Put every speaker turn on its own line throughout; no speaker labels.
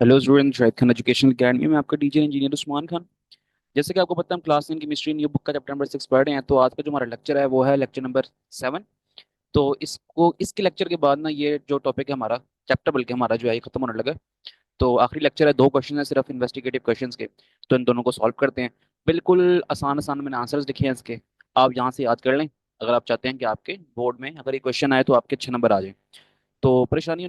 Hello student, Shahid Khan educational academy में आपका teacher engineer Usman Khan. जैसे कि आपको पता है, हम क्लास 9 केमिस्ट्री न्यू बुक का चैप्टर नंबर 6 पढ़ रहे हैं। तो आज का जो हमारा लेक्चर है वो है लेक्चर नंबर 7। तो इसके लेक्चर के बाद ना ये जो टॉपिक है हमारा चैप्टर बल्कि हमारा जो है ये खत्म होने लगा है। तो आखिरी लेक्चर है, 2 क्वेश्चन है सिर्फ इन्वेस्टिगेटिव क्वेश्चंस के। तो इन दोनों को सॉल्व करते हैं। बिल्कुल आसान आसान मैंने आंसर्स लिखे हैं इसके। आप यहाँ से याद कर लें अगर आप चाहते हैं कि आपके बोर्ड में अगर ये क्वेश्चन आए तो आपके अच्छे नंबर आ जाए। तो परेशान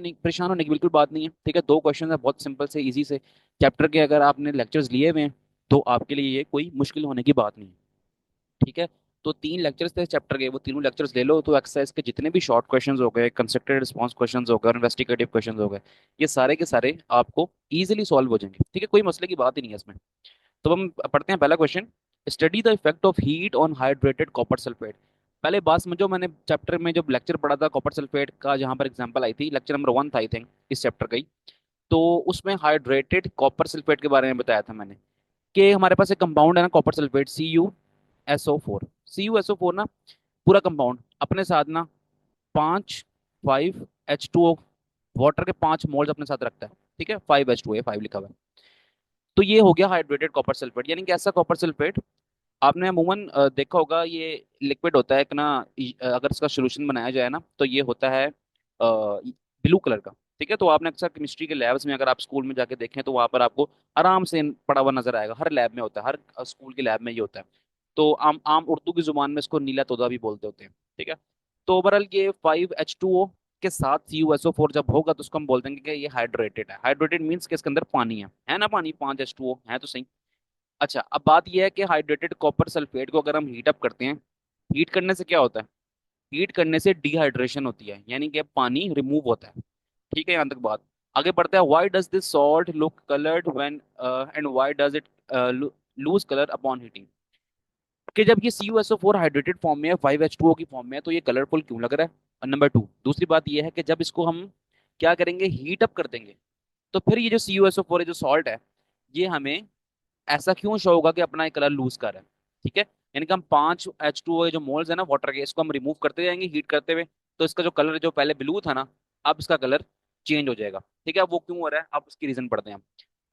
होने की बिल्कुल बात नहीं है। ठीक है, 2 क्वेश्चन है, बहुत सिंपल से इजी से। चैप्टर के अगर आपने लेक्चर्स लिए हुए हैं तो आपके लिए ये कोई मुश्किल होने की बात नहीं है। ठीक है। तो 3 लेक्चर्स थे चैप्टर के, वो तीनों लेक्चर्स ले लो। तो एक्सरसाइज के जितने भी शॉर्ट क्वेश्चंस हो गए, कंस्ट्रक्टेड रिस्पांस क्वेश्चंस हो गए और इन्वेस्टिगेटिव क्वेश्चंस हो गए, ये सारे के सारे आपको इजीली सॉल्व हो जाएंगे। ठीक है, कोई मसले की बात ही नहीं है इसमें। तो हम पढ़ते हैं पहला question. Study the effect of heat on hydrated copper sulphate. पहले बात समझो, मैंने चैप्टर में जब लेक्चर पढ़ा था कॉपर सल्फेट का, जहां पर एग्जांपल आई थी, लेक्चर नंबर 1 था आई थिंक इस चैप्टर का ही। तो उसमें हाइड्रेटेड कॉपर सल्फेट के बारे में बताया था मैंने कि हमारे पास एक कंपाउंड है ना, कॉपर सल्फेट, CuSO4। CuSO4 ना पूरा कंपाउंड अपने साथ ना 5 5 H2O वाटर के 5 मोल्स अपने साथ रखता है। ठीक है, 5 H2O, 5 लिखा हुआ है। तो ये हो गया हाइड्रेटेड कॉपर सल्फेट। यानी कि ऐसा कॉपर सल्फेट आपने अमूमन देखा होगा, ये लिक्विड होता है एक ना। अगर इसका सोल्यूशन बनाया जाए ना तो ये होता है ब्लू कलर का। ठीक है, तो आपने अक्सर केमिस्ट्री के लैब्स में अगर आप स्कूल में जाके देखें तो वहां पर आपको आराम से पड़ा हुआ नजर आएगा। हर लैब में होता है, हर स्कूल के लैब में ये होता है। तो आम आम उर्दू की जुबान में इसको नीला तोता भी बोलते होते हैं। ठीक है। तो ओवरऑल ये 5 H2O के साथ CuSO4 जब होगा तो उसको हम बोल देंगे कि ये हाइड्रेटेड है। हाइड्रेटेड मीन्स कि इसके अंदर पानी है ना, पानी, 5 H2O है तो सही। अच्छा, अब बात यह है कि हाइड्रेटेड कॉपर सल्फेट को अगर हम हीट अप करते हैं, हीट करने से क्या होता है? हीट करने से डिहाइड्रेशन होती है, यानी कि पानी रिमूव होता है। ठीक है, यहाँ तक बात। आगे बढ़ते हैं। Why does this salt look coloured when and why does it lose colour upon heating? कि जब ये CuSO4 हाइड्रेटेड फॉर्म में है, 5H2O की फॉर्म में है, तो ये कलरफुल क्यों लग रहा है? और नंबर 2, दूसरी बात ये है कि जब इसको हम क्या करेंगे, हीट अप कर देंगे, तो फिर ये जो CuSO4 है, जो सॉल्ट है, ये हमें ऐसा क्यों शो होगा कि अपना एक कलर लूज कर रहा है? ठीक है। यानी कि हम 5 H2O जो मोल्स है ना वाटर के, इसको हम रिमूव करते जाएंगे हीट करते हुए। तो इसका जो कलर जो पहले ब्लू था ना, अब इसका कलर चेंज हो जाएगा। ठीक है, अब वो क्यों हो रहा है, अब उसकी रीजन पढ़ते हैं हम।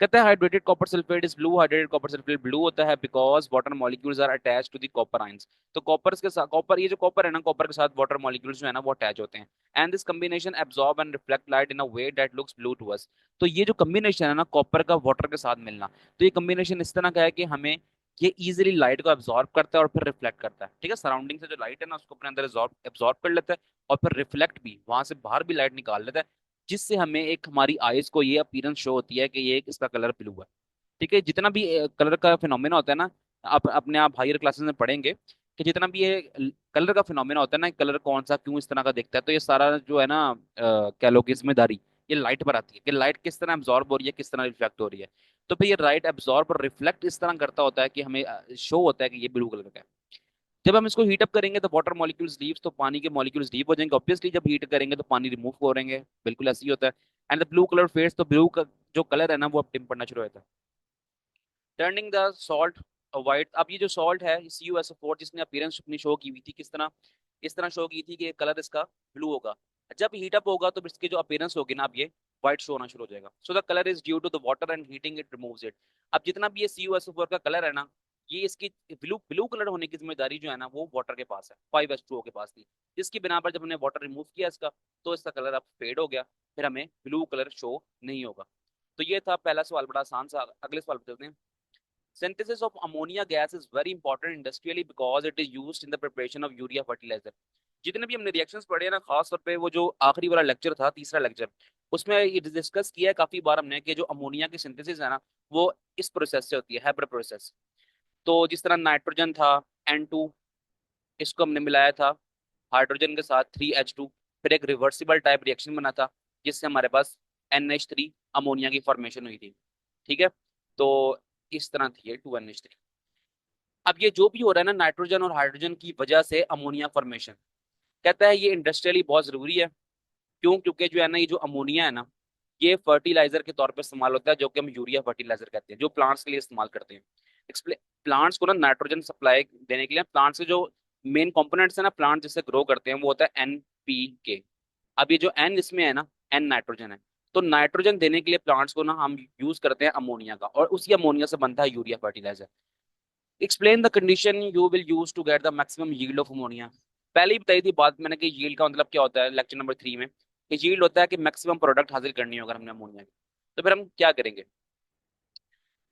कहते हैं hydrated copper sulphate is blue. Hydrated copper sulphate blue होता है because water molecules are attach to the copper ions. तो कॉपर के साथ, कॉपर, ये जो कॉपर है ना, कॉपर के साथ वाटर मॉलिक्यूल्स जो है ना वो अटैच होते हैं। And this combination absorb and reflect light in a way that looks blue to us. तो ये जो कॉम्बिनेशन है ना कॉपर का वाटर के साथ मिलना, तो ये कॉम्बिनेशन इस तरह का है कि हमें ये इजीली लाइट को एब्जॉर्ब करता है और फिर रिफ्लेक्ट करता है। ठीक है, सराउंडिंग से जो लाइट है ना उसको अपने अंदर एब्जॉर्ब कर लेता है और फिर रिफ्लेक्ट भी, वहां से बाहर भी लाइट निकाल लेता है, जिससे हमें एक हमारी आईज को ये अपीयरेंस शो होती है कि ये इसका कलर ब्लू है। ठीक है, जितना भी कलर का फिनोमेना होता है ना, आप अपने आप हायर क्लासेस में पढ़ेंगे कि जितना भी ये कलर का फिनोमेना होता है ना, कलर कौन सा क्यों इस तरह का दिखता है, तो ये सारा जो है ना कह लो कि जिम्मेदारी ये लाइट पर आती है कि लाइट किस तरह एब्जॉर्ब हो रही है, किस तरह रिफ्लेक्ट हो रही है। तो फिर ये लाइट एब्जॉर्ब और रिफ्लेक्ट इस तरह करता होता है कि हमें शो होता है कि ये ब्लू कलर का है। जब हम इसको हीट अप करेंगे तो वाटर मॉलिक्यूल्स लीव्स, तो पानी के मॉलिक्यूल्स लीव हो जाएंगे ऑब्वियसली। जब हीट करेंगे तो पानी रिमूव हो रहेंगे, बिल्कुल ऐसे ही होता है। And the blue colour fades, तो ब्लू का जो कलर है ना वो अब डिम पड़ना शुरू होता है, टर्निंग द सॉल्ट वाइट। अब ये जो सॉल्ट है CuSO4 जिसने अपीयरेंस अपनी शो की हुई थी, किस तरह, इस तरह शो की थी कि कलर इसका ब्लू होगा। जब हीट अप होगा तो इसकी जो अपीयरेंस होगी ना, अब ये व्हाइट शो होना शुरू हो जाएगा। So the colour is due to the water and heating it removes it. अब जितना भी ये CuSO4 का कलर है ना, ये इसकी ब्लू ब्लू कलर होने की जिम्मेदारी जो है ना वो वाटर के पास है, 5H2O के पास थी। जिसकी बिना पर जब हमने वाटर रिमूव किया इसका, तो इसका कलर अब फेड हो गया, फिर हमें ब्लू कलर शो नहीं होगा। तो ये था पहला सवाल, बड़ा आसान सा। अगले सवाल पे चलते हैं। Synthesis of ammonia gas is very important industrially because it is used in the preparation of urea fertilizer. जितने भी हमने रिएक्शंस पढ़े हैं ना, खास तौर पे वो जो आखिरी वाला लेक्चर था, तीसरा लेक्चर, उसमें ये डिस्कस किया है काफी बार हमने कि जो अमोनिया की सिंथेसिस है ना वो इस प्रोसेस से होती है, हेबर प्रोसेस। तो जिस तरह नाइट्रोजन था N2, इसको हमने मिलाया था हाइड्रोजन के साथ 3H2, फिर एक रिवर्सिबल टाइप रिएक्शन बना था जिससे हमारे पास NH3 अमोनिया की फॉर्मेशन हुई थी। ठीक है, तो इस तरह थी ये 2NH3। अब ये जो भी हो रहा है ना नाइट्रोजन और हाइड्रोजन की वजह से अमोनिया फॉर्मेशन, कहता है ये इंडस्ट्रियली बहुत जरूरी है। क्यों? क्योंकि जो है ना ये जो अमोनिया है ना, ये फर्टिलाइजर के तौर पर इस्तेमाल होता है, जो कि हम यूरिया फर्टिलाइजर कहते हैं, जो प्लांट्स के लिए इस्तेमाल करते हैं। प्लांट्स को ना नाइट्रोजन सप्लाई देने के लिए प्लांट्स के जो मेन कंपोनेंट्स है ना, प्लांट जिससे ग्रो करते हैं, वो होता है NPK। अब ये जो N इसमें है ना, N नाइट्रोजन है, तो नाइट्रोजन देने के लिए प्लांट्स को ना हम यूज करते हैं अमोनिया का, और उसी अमोनिया से बनता है urea fertiliser. Explain the condition you will use to get the maximum yield of ammonia. पहले ही बताई थी बात मैंने कि यील्ड का मतलब क्या होता है लेक्चर नंबर 3 में, कि यील्ड होता है कि मैक्सिमम प्रोडक्ट हासिल करनी होगा हमने अमोनिया की। तो फिर हम क्या करेंगे,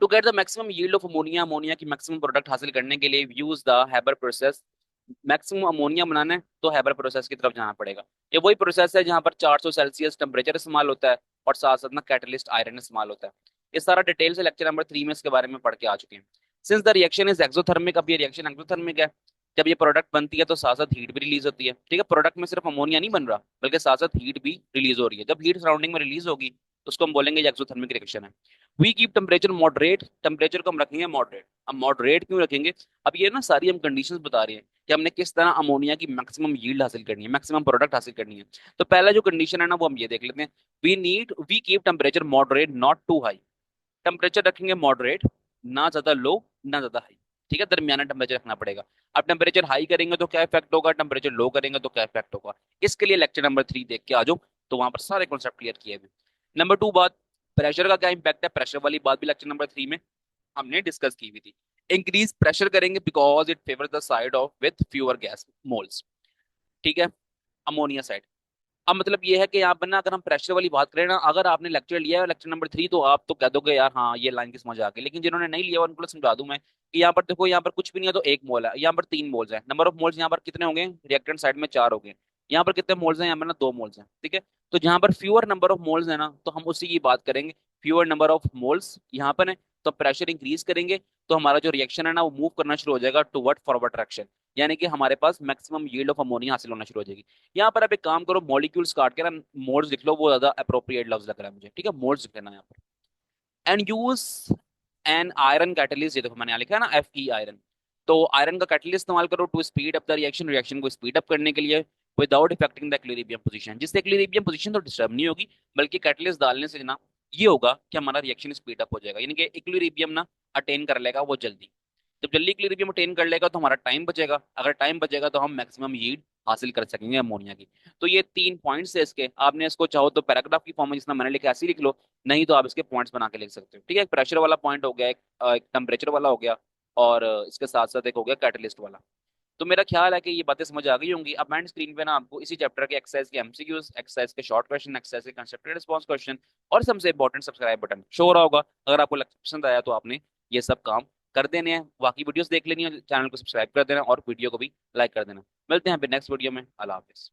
to get the maximum yield of ammonia, ammonia की मैक्सिमम प्रोडक्ट हासिल करने के लिए use the Haber process. Maximum ammonia बनाना है तो हैबर प्रोसेस की तरफ जाना पड़ेगा। ये वही प्रोसेस है जहां पर 400 सेल्सियस टेम्परेचर इस्तेमाल होता है और साथ साथ ना कैटलिस्ट आयरन इस्तेमाल होता है। ये सारा डिटेल से लेक्चर नंबर 3 में इसके बारे में पढ़ के आ चुके हैं। Since the reaction is exothermic, अब ये रिएक्शन एक्सोथर्मिक है। जब ये प्रोडक्ट बनती है तो साथ साथ हीट भी रिलीज होती है, ठीक है। प्रोडक्ट में सिर्फ अमोनिया नहीं बन रहा बल्कि साथ साथ हीट भी रिलीज हो रही है। जब हीट सराउंडिंग में रिलीज होगी तो उसको हम बोलेंगे ये एक्सोथर्मिक रिएक्शन है। We keep temperature moderate, temperature को हम रखेंगे मॉडरेट। अब मॉडरेट क्यों रखेंगे, अब ये ना सारी हम कंडीशंस बता रहे हैं कि हमने किस तरह अमोनिया की मैक्सिमम यील्ड हासिल करनी है, मैक्सिमम प्रोडक्ट हासिल करनी है। तो पहला जो कंडीशन है ना वो हम ये देख लेते हैं। We keep temperature moderate not too high. Temperature रखेंगे मॉडरेट, ना ज्यादा लो ना ज्यादा हाई, ठीक है, दरमियाना टेम्परेचर रखना पड़ेगा। अब टेम्परेचर हाई करेंगे तो क्या इफेक्ट होगा, टेम्परेचर लो करेंगे तो क्या इफेक्ट होगा, इसके लिए लेक्चर नंबर 3 देख के आ जाओ, तो वहां पर सारे कॉन्सेप्ट क्लियर किए हुए। नंबर 2 बात, प्रेशर का क्या इंपैक्ट है, प्रेशर वाली बात भी लेक्चर नंबर 3 में हमने डिस्कस की हुई थी। इंक्रीज प्रेशर करेंगे because it favour the side of with fewer gas moles, ठीक है, अमोनिया साइड। अब मतलब ये है कि यहाँ पर ना अगर हम प्रेशर वाली बात करें ना, अगर आपने लेक्चर लिया है लेक्चर नंबर 3 तो आप तो कह दोगे यार हाँ ये लाइन की समझ आ गई, लेकिन जिन्होंने नहीं लिया उनको समझा दूं मैं कि यहाँ पर देखो, यहाँ पर कुछ भी नहीं है तो एक मोल है, यहाँ पर 3 मोल्स है। नंबर ऑफ मोल्स यहाँ पर कितने होंगे, रिएक्टेंट साइड में 4 हो गए। यहाँ पर कितने मोल्स हैं, यहाँ पर ना 2 मोल्स हैं, ठीक है। तो जहाँ पर फ्यूअर नंबर ऑफ मोल्स है ना तो हम उसी की बात करेंगे। फ्यूअर नंबर ऑफ मोल्स यहाँ पर है तो प्रेशर इंक्रीज करेंगे तो हमारा जो रिएक्शन है ना वो मूव करना शुरू हो जाएगा टुवर्ड फॉरवर्ड डायरेक्शन, यानी कि हमारे पास मैक्सिमम यील्ड ऑफ अमोनिया हासिल होना शुरू हो जाएगी। यहाँ पर आप एक काम करो, मॉलिक्यूल्स काट के ना मोड्स लिख लो, वो ज्यादा अप्रोप्रिएट लफ्ज लग रहा है मुझे, ठीक है, मोड्स लिख लेना यहाँ पर। And use an iron catalyst, ये देखो मैंने यहाँ लिखा है ना Fe आयरन। तो आयरन का कैटलिस्ट इस्तेमाल करो to speed up the reaction, reaction को स्पीड अप करने के लिए without affecting the equilibrium position, जिससे इक्विलिब्रियम पोजीशन तो डिस्टर्ब नहीं होगी, बल्कि कैटलिस्ट डालने से ना ये होगा कि हमारा रिएक्शन स्पीड अप हो जाएगा, यानी कि इक्विलिब्रियम ना अटेन कर लेगा वो जल्दी। जब जल्दी इक्विलिब्रियम अटेन कर लेगा तो हमारा टाइम बचेगा, अगर टाइम बचेगा तो हम मैक्सिमम यील्ड हासिल कर सकेंगे अमोनिया की। तो ये 3 पॉइंट्स है इसके, आपने इसको चाहो तो पैराग्राफ की फॉर्म में जितना मैंने लिखा है ऐसे ही लिख लो, नहीं तो आप इसके पॉइंट्स बना के लिख सकते हो, ठीक है। एक प्रेशर वाला पॉइंट हो गया, एक टेम्परेचर वाला हो गया, और इसके साथ साथ एक हो गया कैटलिस्ट वाला। तो मेरा ख्याल है कि ये बातें समझ आ गई होंगी। अब मैं स्क्रीन पे ना आपको इसी चैप्टर के एक्सरसाइज के एमसीक्यूज, एक्सरसाइज के शॉर्ट क्वेश्चन, एक्सरसाइज के कंसेप्ट रिस्पांस क्वेश्चन और सबसे इंपॉर्टेंट सब्सक्राइब बटन शो हो रहा होगा। अगर आपको पसंद आया तो आपने ये सब काम कर देने हैं, बाकी वीडियोस देख लेनी है, चैनल को सब्सक्राइब कर देना और वीडियो को भी लाइक कर देना। मिलते हैं फिर नेक्स्ट वीडियो में, अल्लाह हाफिज।